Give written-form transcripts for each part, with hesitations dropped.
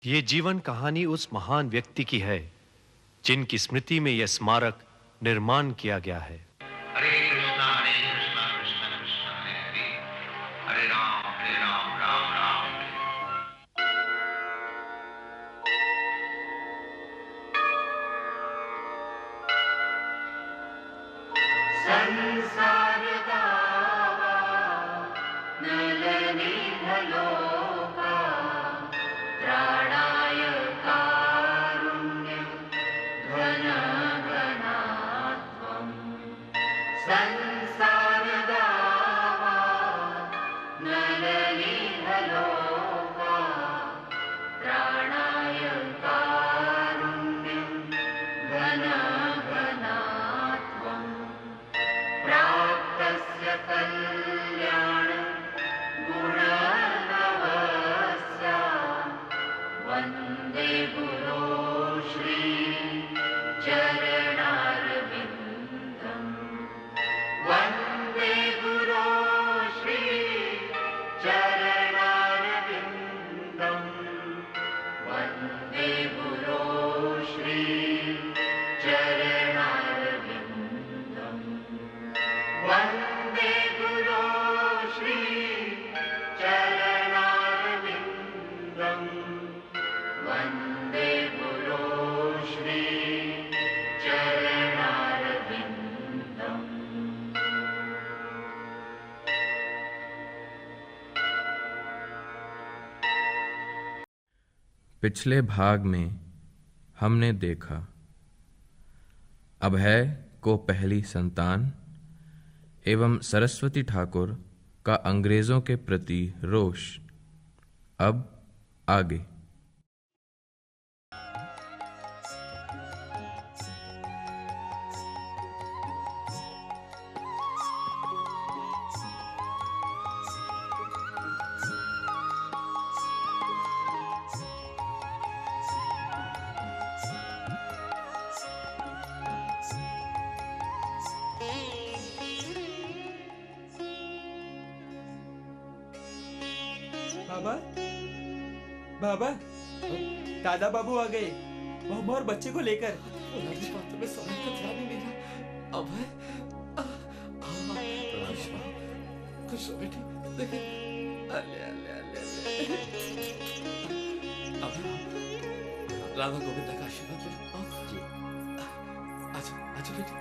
ये जीवन कहानी उस महान व्यक्ति की है जिनकी स्मृति में यह स्मारक निर्माण किया गया है। हरे कृष्णा कृष्णा कृष्णा हरे हरे, हरे राम राम राम हरे। संसार दावा नलनिधलोका त्राणाय कारुण्यं घन घनात्वं। संसार दावा नलनिधलोका त्राणाय कारुण्यं घन घनात्वं। प्राप्तस्य कल्याण गुणनवस्या वन्दे गुरो श्री चरणारविन्दम्। वन्दे गुरो श्री चरणारविन्दम्। वन्दे गुरो श्री चरणारविन्दम्। वन्दे गुरो श्री चरणारविन्दम्। वन्दे गुरो श्री चरणारविन्दम्। पिछले भाग में हमने देखा अभय को पहली संतान एवं सरस्वती ठाकुर का अंग्रेजों के प्रति रोष। अब आगे। बाबा, बाबा, दादा बाबू आ गए, हम और बच्चे को लेकर। में समय का ध्यान ही नहीं रहा। अब है खुश हो बेटी, देखिए अले अले अले अले। अब राधा गोविंद का आशीर्वाद ले लो। जी अच्छा अच्छा बेटी।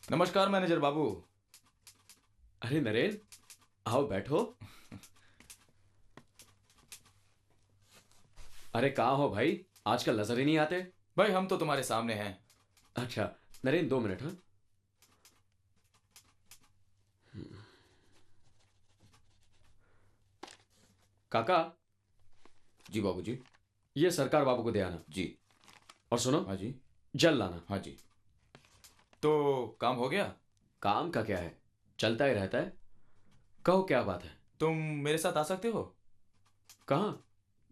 नमस्कार मैनेजर बाबू। अरे नरेन, आओ बैठो। अरे कहाँ हो भाई, आजकल नजर ही नहीं आते। भाई हम तो तुम्हारे सामने हैं। अच्छा नरेन, 2 मिनट। हाँ काका। जी बाबूजी। ये सरकार बाबू को दे आना। जी। और सुनो। हाँ जी। जल लाना। हाँ जी। तो काम हो गया? काम का क्या है, चलता ही रहता है। कहो क्या बात है? तुम मेरे साथ आ सकते हो? कहाँ?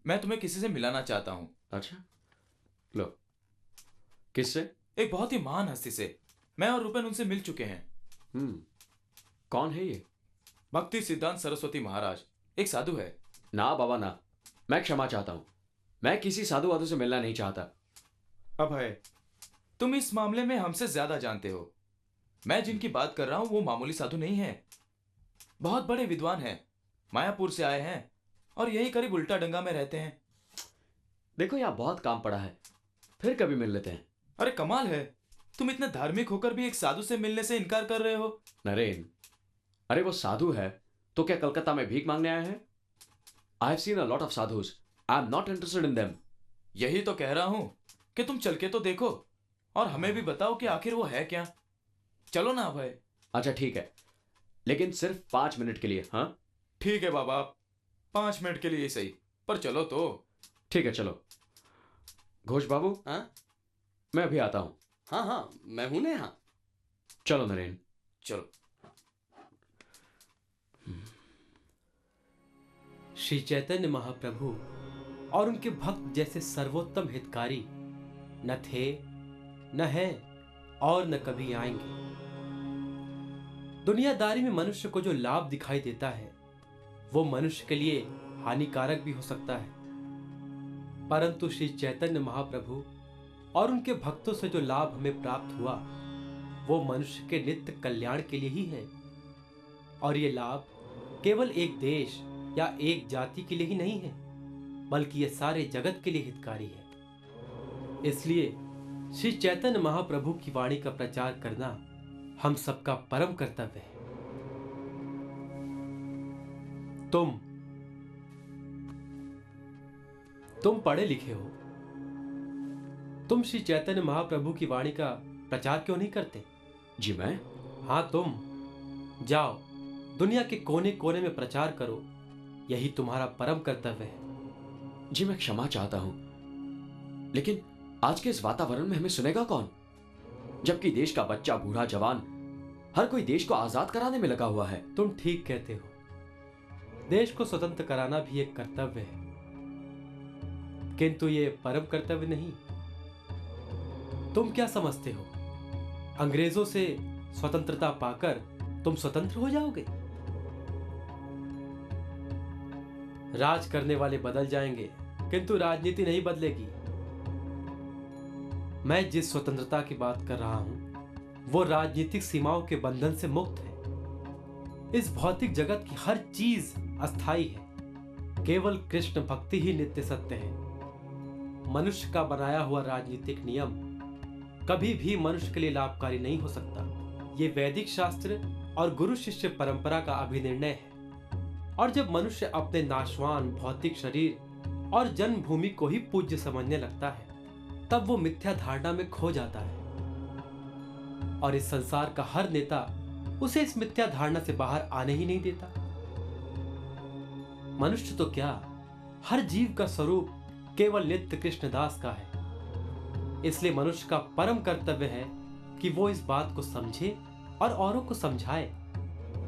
मैं तुम्हें किसी से मिलाना चाहता हूँ। अच्छा लो। किससे? एक बहुत ही महान हस्ती से। मैं और रूपेन उनसे मिल चुके हैं। कौन है ये? भक्ति सिद्धांत सरस्वती महाराज, एक साधु है। ना बाबा ना, मैं क्षमा चाहता हूं। मैं किसी साधु वाधु से मिलना नहीं चाहता। अभय, तुम इस मामले में हमसे ज्यादा जानते हो। मैं जिनकी बात कर रहा हूं वो मामूली साधु नहीं है, बहुत बड़े विद्वान हैं। मायापुर से आए हैं और यही करीब उल्टा डंगा में रहते हैं। देखो यहाँ बहुत काम पड़ा है, फिर कभी मिल लेते हैं। अरे कमाल है, तुम इतने धार्मिक होकर भी एक साधु से मिलने से इनकार कर रहे हो। नरेन, अरे वो साधु है तो क्या कलकत्ता में भीख मांगने आया है? I have seen a lot of sadhus, I am not interested in them. यही तो कह रहा हूं कि तुम चल के तो देखो और हमें भी बताओ कि आखिर वो है क्या। चलो ना भाई। अच्छा ठीक है, लेकिन सिर्फ 5 मिनट के लिए। हाँ ठीक है बाबा, 5 मिनट के लिए सही, पर चलो तो। ठीक है चलो। घोष बाबू, हाँ? मैं अभी आता हूं। हाँ हाँ, मैं हूं ना यहाँ। चलो नरेन। चलो। श्री चैतन्य महाप्रभु और उनके भक्त जैसे सर्वोत्तम हितकारी न थे, न हैं और न कभी आएंगे। दुनियादारी में मनुष्य को जो लाभ दिखाई देता है वो मनुष्य के लिए हानिकारक भी हो सकता है, परंतु श्री चैतन्य महाप्रभु और उनके भक्तों से जो लाभ हमें प्राप्त हुआ वो मनुष्य के नित्य कल्याण के लिए ही है। और ये लाभ केवल एक देश या एक जाति के लिए ही नहीं है, बल्कि ये सारे जगत के लिए हितकारी है। इसलिए श्री चैतन्य महाप्रभु की वाणी का प्रचार करना हम सबका परम कर्तव्य है। तुम पढ़े लिखे हो, तुम श्री चैतन्य महाप्रभु की वाणी का प्रचार क्यों नहीं करते? जी मैं? हाँ, तुम जाओ, दुनिया के कोने कोने में प्रचार करो, यही तुम्हारा परम कर्तव्य है। जी मैं क्षमा चाहता हूं, लेकिन आज के इस वातावरण में हमें सुनेगा कौन? जबकि देश का बच्चा, बूढ़ा, जवान, हर कोई देश को आजाद कराने में लगा हुआ है। तुम ठीक कहते हो, देश को स्वतंत्र कराना भी एक कर्तव्य है, किंतु ये परम कर्तव्य नहीं। तुम क्या समझते हो, अंग्रेजों से स्वतंत्रता पाकर तुम स्वतंत्र हो जाओगे? राज करने वाले बदल जाएंगे, किंतु राजनीति नहीं बदलेगी। मैं जिस स्वतंत्रता की बात कर रहा हूं वो राजनीतिक सीमाओं के बंधन से मुक्त है। इस भौतिक जगत की हर चीज अस्थाई है, केवल कृष्ण भक्ति ही नित्य सत्य है। मनुष्य का बनाया हुआ राजनीतिक नियम कभी भी मनुष्य के लिए लाभकारी नहीं हो सकता। ये वैदिक शास्त्र और गुरु शिष्य परंपरा का अभिनिर्णय है। और जब मनुष्य अपने नाशवान भौतिक शरीर और जन्मभूमि को ही पूज्य समझने लगता है, तब वो मिथ्या धारणा में खो जाता है। और इस संसार का हर नेता उसे इस मिथ्या धारणा से बाहर आने ही नहीं देता। मनुष्य तो क्या, हर जीव का स्वरूप केवल नित्य कृष्णदास का है। इसलिए मनुष्य का परम कर्तव्य है कि वो इस बात को समझे और औरों को समझाए।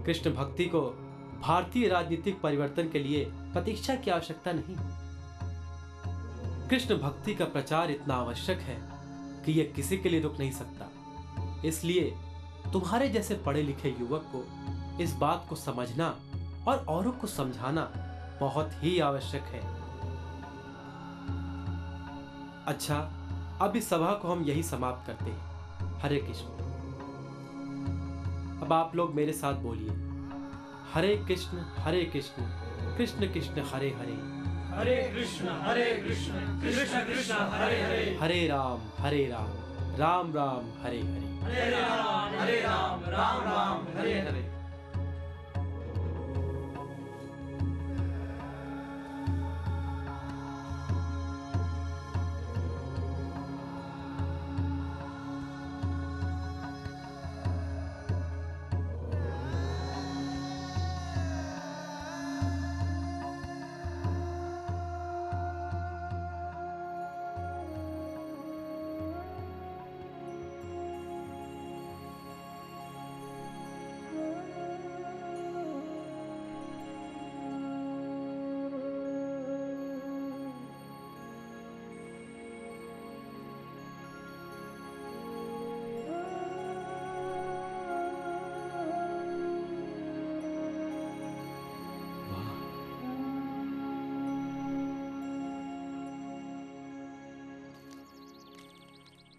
कृष्ण भक्ति को भारतीय राजनीतिक परिवर्तन के लिए प्रतीक्षा की आवश्यकता नहीं। कृष्ण भक्ति का प्रचार इतना आवश्यक है कि यह किसी के लिए रुक नहीं सकता। इसलिए तुम्हारे जैसे पढ़े लिखे युवक को इस बात को समझना और औरों को समझाना बहुत ही आवश्यक है। अच्छा, अब इस सभा को हम यही समाप्त करते हैं। हरे कृष्ण। अब आप लोग मेरे साथ बोलिए, हरे कृष्ण कृष्ण कृष्ण हरे हरे, हरे कृष्ण कृष्ण कृष्ण हरे हरे, हरे राम राम राम हरे हरे। हरे राम राम राम हरे हरे।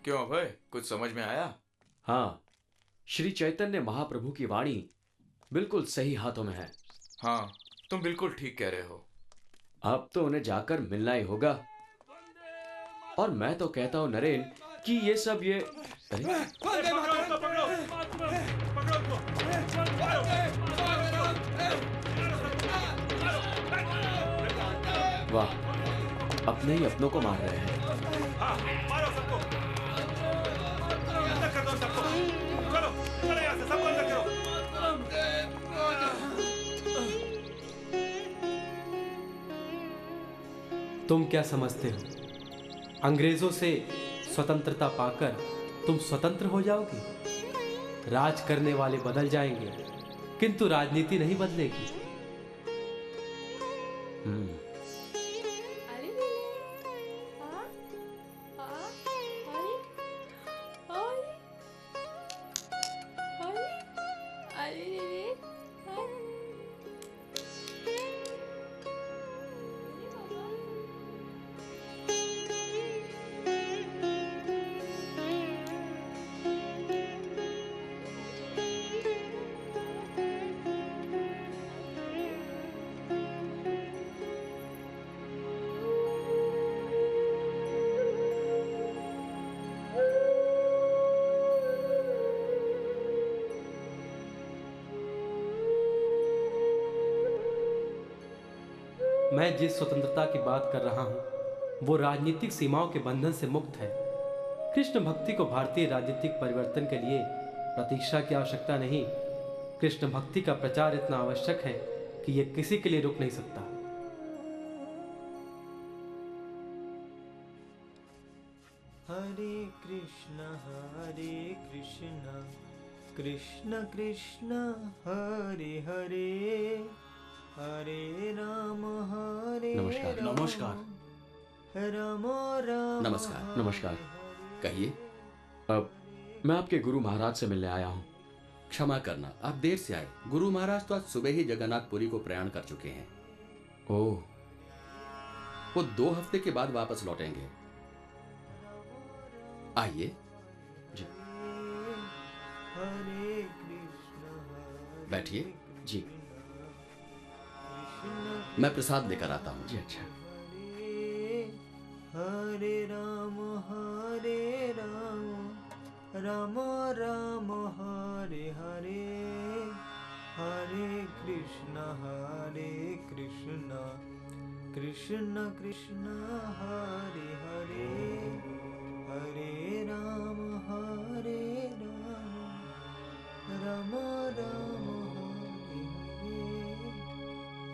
क्यों अभय, कुछ समझ में आया? हाँ, श्री चैतन्य महाप्रभु की वाणी बिल्कुल सही हाथों में है। हाँ, तुम बिल्कुल ठीक कह रहे हो। अब तो उन्हें जाकर मिलना ही होगा। और मैं तो कहता हूं नरेन कि ये सब ये वाह, अपने ही अपनों को मार रहे हैं। मारो सबको, अंदर कर दो सबको। चलो चलो यहाँ से, सबको अंदर करो। तुम क्या समझते हो, अंग्रेजों से स्वतंत्रता पाकर तुम स्वतंत्र हो जाओगे। राज करने वाले बदल जाएंगे, किंतु राजनीति नहीं बदलेगी। अरे हाँ हाँ अरे अरे मैं जिस स्वतंत्रता की बात कर रहा हूं वो राजनीतिक सीमाओं के बंधन से मुक्त है। कृष्ण भक्ति को भारतीय राजनीतिक परिवर्तन के लिए प्रतीक्षा की आवश्यकता नहीं। कृष्ण भक्ति का प्रचार इतना आवश्यक है कि यह किसी के लिए रुक नहीं सकता। हरे कृष्ण कृष्ण कृष्ण हरे हरे हरे राम नमस्कार। नमस्कार राम राम नमस्कार। नमस्कार। कहिए। अब मैं आपके गुरु महाराज से मिलने आया हूँ। क्षमा करना, आप देर से आए। गुरु महाराज तो आज सुबह ही जगन्नाथपुरी को प्रयाण कर चुके हैं। ओह, वो 2 हफ्ते के बाद वापस लौटेंगे। आइए हरे कृष्ण बैठिए। जी मैं प्रसाद लेकर आता हूँ। जी अच्छा। हरे राम राम राम हरे हरे हरे कृष्ण कृष्ण कृष्ण हरे हरे हरे राम राम राम हरे हरे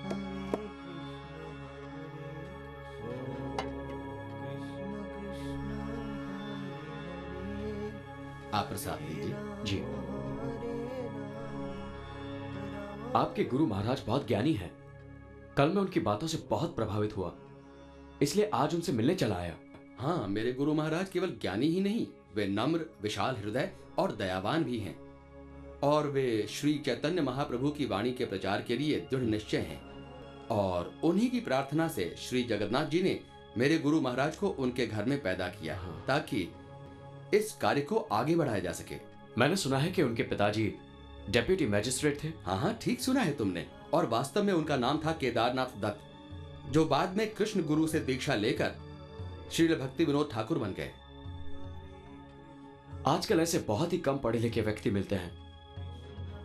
हरे कृष्ण कृष्ण हरे आप प्रसाद लीजिए। जी। आपके गुरु महाराज बहुत ज्ञानी हैं। कल मैं उनकी बातों से बहुत प्रभावित हुआ, इसलिए आज उनसे मिलने चला आया। हाँ, मेरे गुरु महाराज केवल ज्ञानी ही नहीं, वे नम्र, विशाल हृदय और दयावान भी हैं। और वे श्री चैतन्य महाप्रभु की वाणी के प्रचार के लिए दृढ़ निश्चय हैं। और उन्हीं की प्रार्थना से श्री जगन्नाथ जी ने मेरे गुरु महाराज को उनके घर में पैदा किया ताकि इस कार्य को आगे बढ़ाया जा सके। मैंने सुना है कि उनके पिताजी डेप्यूटी मैजिस्ट्रेट थे। हाँ हाँ, ठीक सुना है तुमने। और वास्तव में उनका नाम था केदारनाथ दत्त, जो बाद में कृष्ण गुरु से दीक्षा लेकर श्रील भक्ति विनोद ठाकुर बन गए। आजकल ऐसे बहुत ही कम पढ़े लिखे व्यक्ति मिलते हैं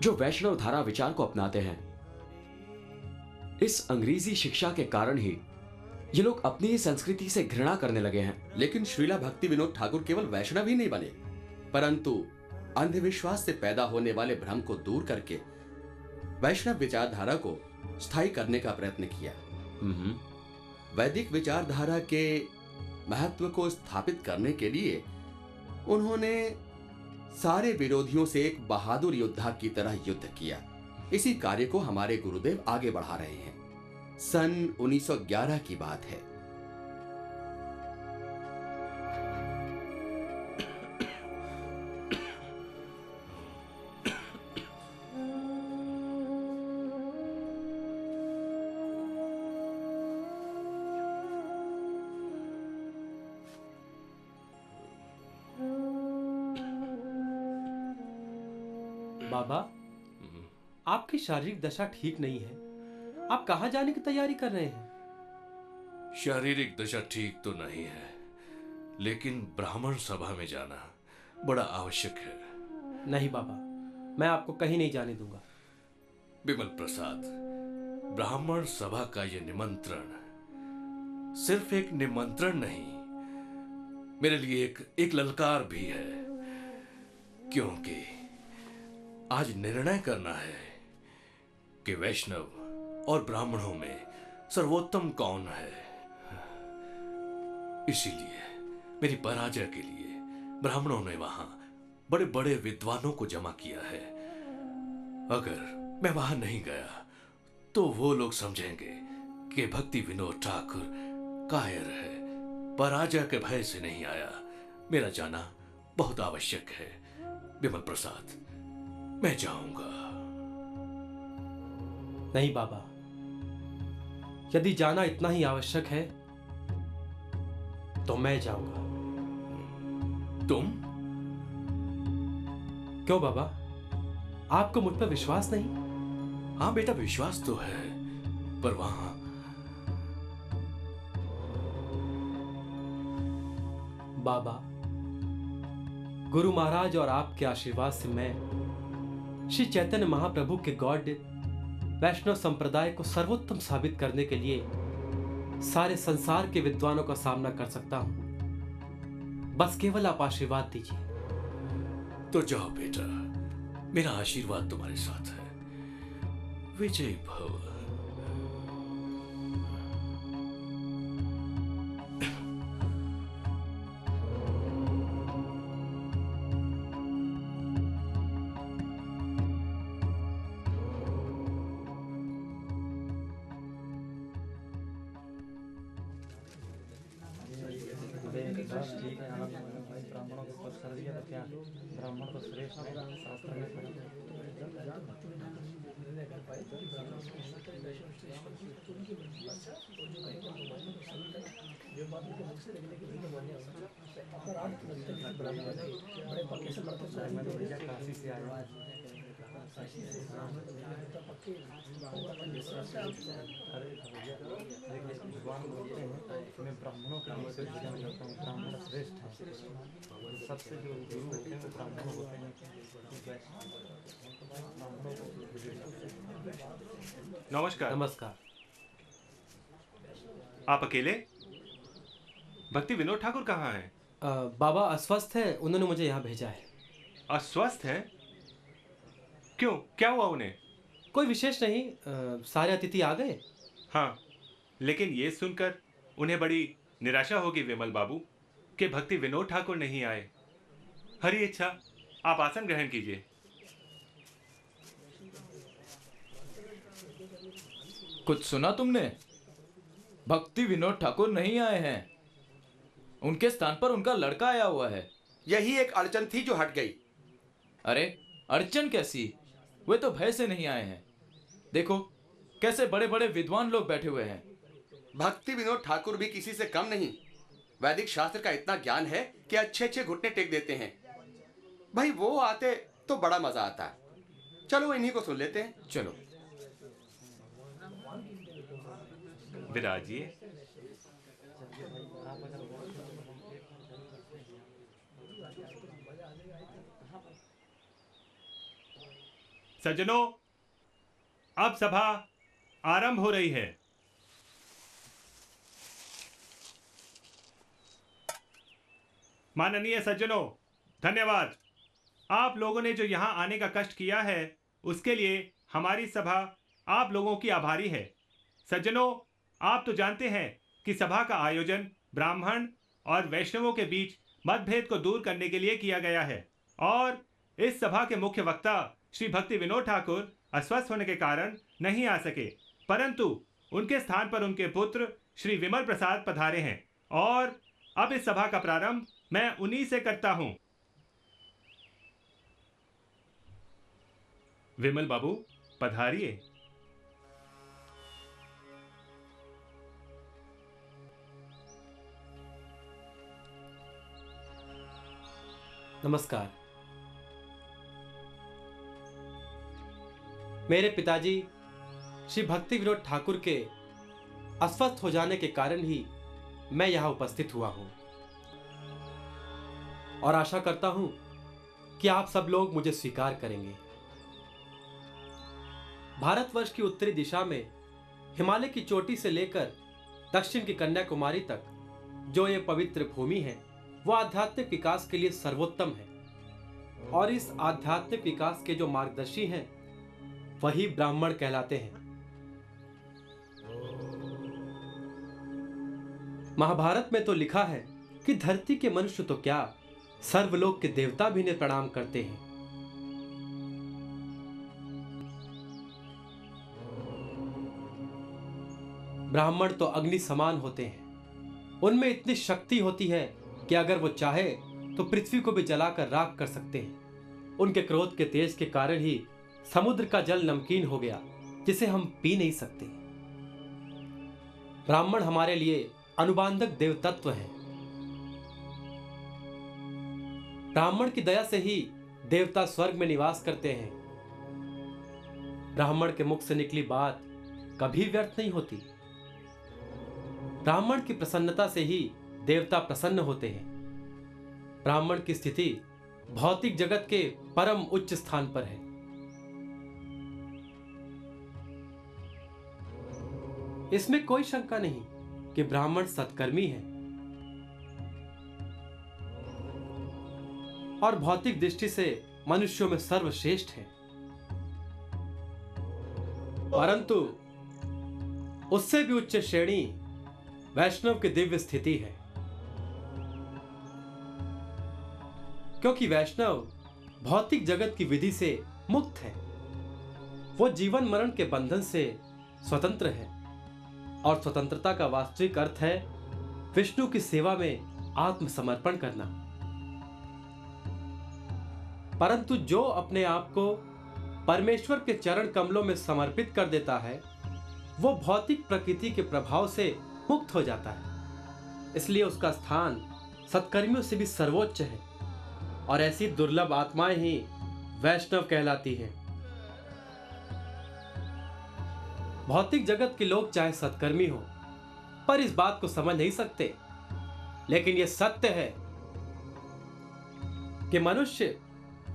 जो वैष्णव धारा विचार को अपनाते हैं। इस अंग्रेजी शिक्षा के कारण ही ये लोग अपनी ही संस्कृति से घृणा करने लगे हैं। लेकिन श्रीला भक्ति विनोद ठाकुर केवल वैष्णव ही नहीं बने, परंतु अंधविश्वास से पैदा होने वाले भ्रम को दूर करके वैष्णव विचारधारा को स्थायी करने का प्रयत्न किया। वैदिक विचारधारा के महत्व को स्थापित करने के लिए उन्होंने सारे विरोधियों से एक बहादुर योद्धा की तरह युद्ध किया। इसी कार्य को हमारे गुरुदेव आगे बढ़ा रहे हैं। सन 1911 की बात है। बाबा, आपकी शारीरिक दशा ठीक नहीं है। आप कहाँ जाने की तैयारी कर रहे हैं? शारीरिक दशा ठीक तो नहीं है, लेकिन ब्राह्मण सभा में जाना बड़ा आवश्यक है। नहीं बाबा, मैं आपको कहीं नहीं जाने दूंगा। विमल प्रसाद, ब्राह्मण सभा का यह निमंत्रण सिर्फ एक निमंत्रण नहीं, मेरे लिए एक ललकार भी है, क्योंकि आज निर्णय करना है कि वैष्णव और ब्राह्मणों में सर्वोत्तम कौन है। इसीलिए मेरी पराजय के लिए ब्राह्मणों ने वहां बड़े बड़े विद्वानों को जमा किया है। अगर मैं वहां नहीं गया तो वो लोग समझेंगे कि भक्ति विनोद ठाकुर कायर है, पराजय के भय से नहीं आया। मेरा जाना बहुत आवश्यक है। विमल प्रसाद, मैं जाऊंगा। नहीं बाबा, यदि जाना इतना ही आवश्यक है तो मैं जाऊंगा। तुम? क्यों बाबा, आपको मुझ पर विश्वास नहीं? हाँ बेटा, विश्वास तो है, पर वहां बाबा, गुरु महाराज और आपके आशीर्वाद से मैं श्री चैतन्य महाप्रभु के गॉड वैष्णव संप्रदाय को सर्वोत्तम साबित करने के लिए सारे संसार के विद्वानों का सामना कर सकता हूं। बस केवल आप आशीर्वाद दीजिए। तो जाओ बेटा, मेरा आशीर्वाद तुम्हारे साथ है। विजय भव। ब्राह्मणों को पत्थर दिया तो क्या ब्राह्मण तो श्रेष्ठ है, शास्त्र में काशी से आया भगवान बोलते हैं मैं ब्राह्मणों का पूजन करता हूँ, ब्राह्मण श्रेष्ठ है। सबसे जो गुरु होते हैं वो ब्राह्मण होते हैं। नमस्कार। नमस्कार। आप अकेले? भक्ति विनोद ठाकुर कहाँ हैं? बाबा अस्वस्थ है, उन्होंने मुझे यहाँ भेजा है। अस्वस्थ है? क्यों, क्या हुआ उन्हें? कोई विशेष नहीं, सारे अतिथि आ गए। हाँ, लेकिन ये सुनकर उन्हें बड़ी निराशा होगी विमल बाबू कि भक्ति विनोद ठाकुर नहीं आए। हरी इच्छा, आप आसन ग्रहण कीजिए। कुछ सुना तुमने? भक्ति विनोद ठाकुर नहीं आए हैं, उनके स्थान पर उनका लड़का आया हुआ है। यही एक अड़चन थी जो हट गई। अरे अड़चन कैसी, वे तो भय से नहीं आए हैं। देखो कैसे बड़े बड़े विद्वान लोग बैठे हुए हैं। भक्ति विनोद ठाकुर भी किसी से कम नहीं। वैदिक शास्त्र का इतना ज्ञान है कि अच्छे अच्छे घुटने टेक देते हैं। भाई वो आते तो बड़ा मजा आता। चलो इन्हीं को सुन लेते हैं। चलो विराजिए। सज्जनों, अब सभा आरंभ हो रही है। माननीय सज्जनों, धन्यवाद। आप लोगों ने जो यहां आने का कष्ट किया है उसके लिए हमारी सभा आप लोगों की आभारी है। सज्जनों, आप तो जानते हैं कि सभा का आयोजन ब्राह्मण और वैष्णवों के बीच मतभेद को दूर करने के लिए किया गया है और इस सभा के मुख्य वक्ता श्री भक्ति विनोद ठाकुर अस्वस्थ होने के कारण नहीं आ सके, परंतु उनके स्थान पर उनके पुत्र श्री विमल प्रसाद पधारे हैं और अब इस सभा का प्रारंभ मैं उन्हीं से करता हूं। विमल बाबू पधारिए। नमस्कार। मेरे पिताजी श्री भक्ति विनोद ठाकुर के अस्वस्थ हो जाने के कारण ही मैं यहां उपस्थित हुआ हूं और आशा करता हूं कि आप सब लोग मुझे स्वीकार करेंगे। भारतवर्ष की उत्तरी दिशा में हिमालय की चोटी से लेकर दक्षिण की कन्याकुमारी तक जो ये पवित्र भूमि है वो आध्यात्मिक विकास के लिए सर्वोत्तम है और इस आध्यात्मिक विकास के जो मार्गदर्शी हैं वही ब्राह्मण कहलाते हैं। महाभारत में तो लिखा है कि धरती के मनुष्य तो क्या, सर्वलोक के देवता भी इन्हें प्रणाम करते हैं। ब्राह्मण तो अग्नि समान होते हैं। उनमें इतनी शक्ति होती है कि अगर वो चाहे तो पृथ्वी को भी जलाकर राख कर सकते हैं। उनके क्रोध के तेज के कारण ही समुद्र का जल नमकीन हो गया, जिसे हम पी नहीं सकते। ब्राह्मण हमारे लिए अनुबांधक देवतत्व हैं। ब्राह्मण की दया से ही देवता स्वर्ग में निवास करते हैं। ब्राह्मण के मुख से निकली बात कभी व्यर्थ नहीं होती। ब्राह्मण की प्रसन्नता से ही देवता प्रसन्न होते हैं। ब्राह्मण की स्थिति भौतिक जगत के परम उच्च स्थान पर है। इसमें कोई शंका नहीं कि ब्राह्मण सत्कर्मी है और भौतिक दृष्टि से मनुष्यों में सर्वश्रेष्ठ है। परंतु उससे भी उच्च श्रेणी वैष्णव की दिव्य स्थिति है, क्योंकि वैष्णव भौतिक जगत की विधि से मुक्त है। वो जीवन मरण के बंधन से स्वतंत्र है और स्वतंत्रता का वास्तविक अर्थ है विष्णु की सेवा में आत्मसमर्पण करना। परंतु जो अपने आप को परमेश्वर के चरण कमलों में समर्पित कर देता है, वो भौतिक प्रकृति के प्रभाव से मुक्त हो जाता है। इसलिए उसका स्थान सत्कर्मियों से भी सर्वोच्च है और ऐसी दुर्लभ आत्माएं ही वैष्णव कहलाती हैं। भौतिक जगत के लोग चाहे सत्कर्मी हो, पर इस बात को समझ नहीं सकते। लेकिन यह सत्य है कि मनुष्य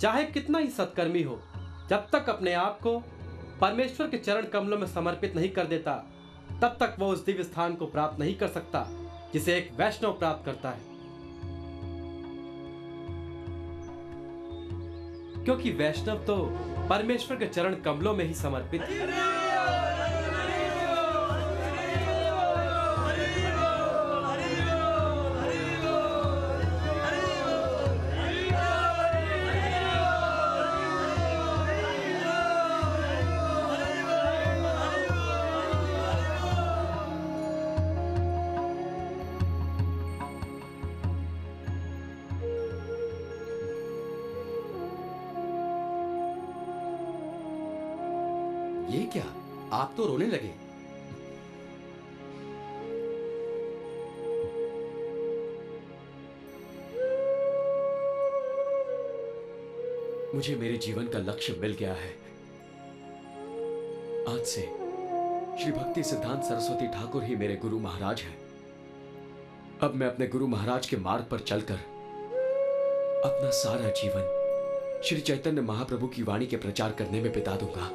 चाहे कितना ही सत्कर्मी हो, जब तक अपने आप को परमेश्वर के चरण कमलों में समर्पित नहीं कर देता, तब तक वो उस दिव्य स्थान को प्राप्त नहीं कर सकता जिसे एक वैष्णव प्राप्त करता है। क्योंकि वैष्णव तो परमेश्वर के चरण कमलों में ही समर्पित है। ये क्या, आप तो रोने लगे। मुझे मेरे जीवन का लक्ष्य मिल गया है। आज से श्री भक्ति सिद्धांत सरस्वती ठाकुर ही मेरे गुरु महाराज हैं। अब मैं अपने गुरु महाराज के मार्ग पर चलकर अपना सारा जीवन श्री चैतन्य महाप्रभु की वाणी के प्रचार करने में बिता दूंगा।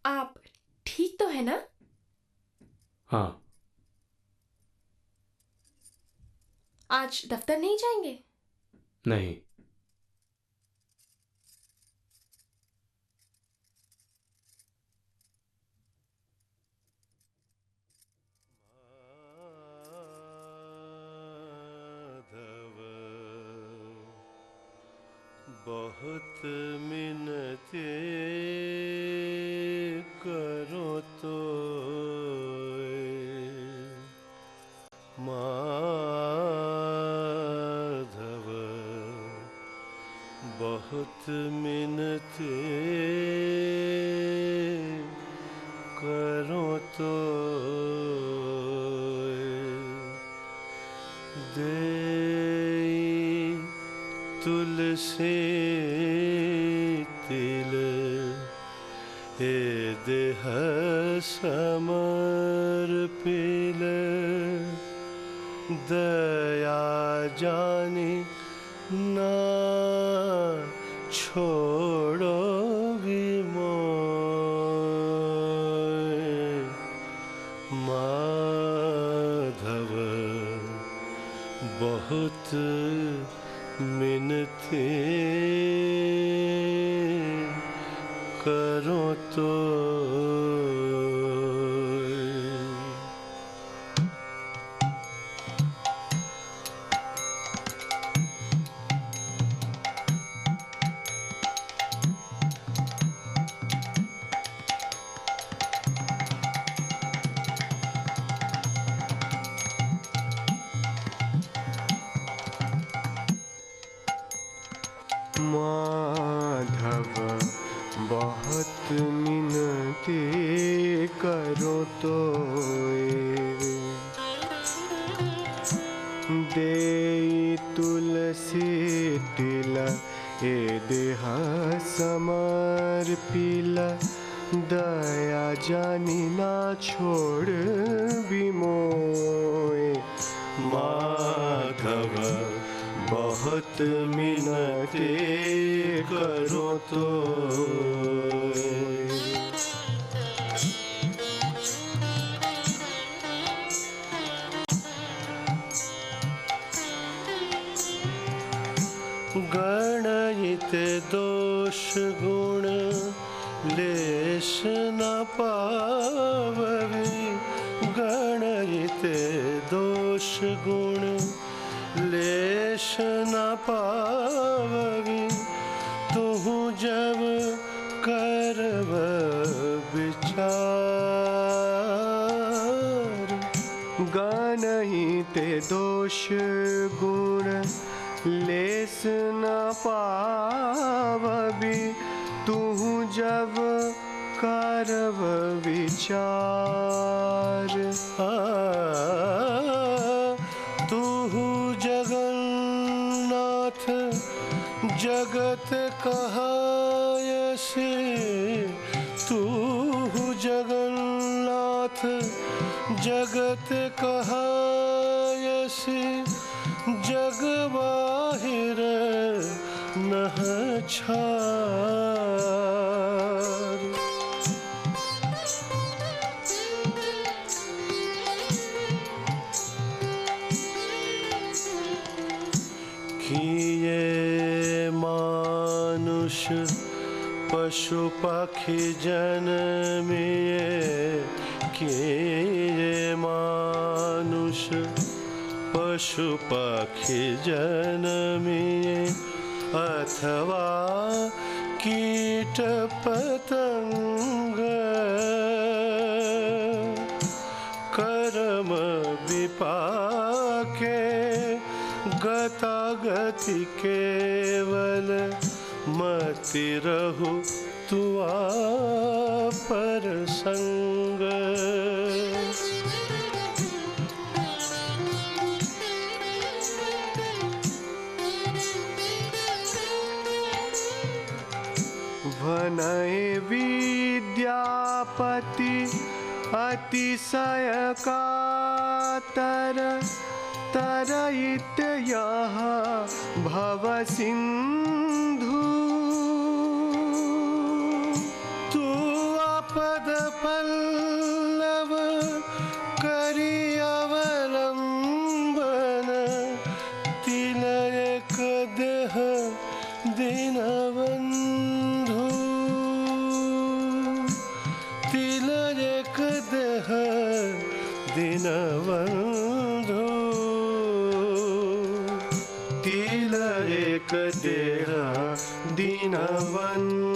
आप ठीक तो है ना? हाँ। आज दफ्तर नहीं जाएंगे? नहीं। बहुत मिन्नतें करो तो माधव, बहुत मिन्नतें करो तो दे तुलसी देह समर्पिल दया जानी ना छोड़ो विमोह माधव बहुत मिनती करो तो माधव बहुत मिनती करो तो दे तुलसी तिला ए देह समर्पिला दया जानी ना छोड़ विमोह माधव बहुत मिनती करो तो गणित दोष गुण लेश न पाववी गणित दोष गुण लेश न पावगी तुहु जब करव विचार गणहित दोष गुण लेस न पावगी तुहु जब करव विचार तुहु जगन्नाथ जगत कहायसे तुहु जगन्नाथ जगत कहायसे जग बाहिर नह छार किए मानुष पशु पक्षी जन्मिए किए मानुष पशु पक्षी जन्मिए अथवा कीट पतंग कर्म विपाके गतागति केवल मति रहु तुआ पर संग भनय विद्यापति अतिशय कातर तरयित यह भव सिंधु तू अपद पल्लव करि अवलंबन तिलक देह दीनबंधु तिलक देह दीनबंधु तिलक देह दीनबंधु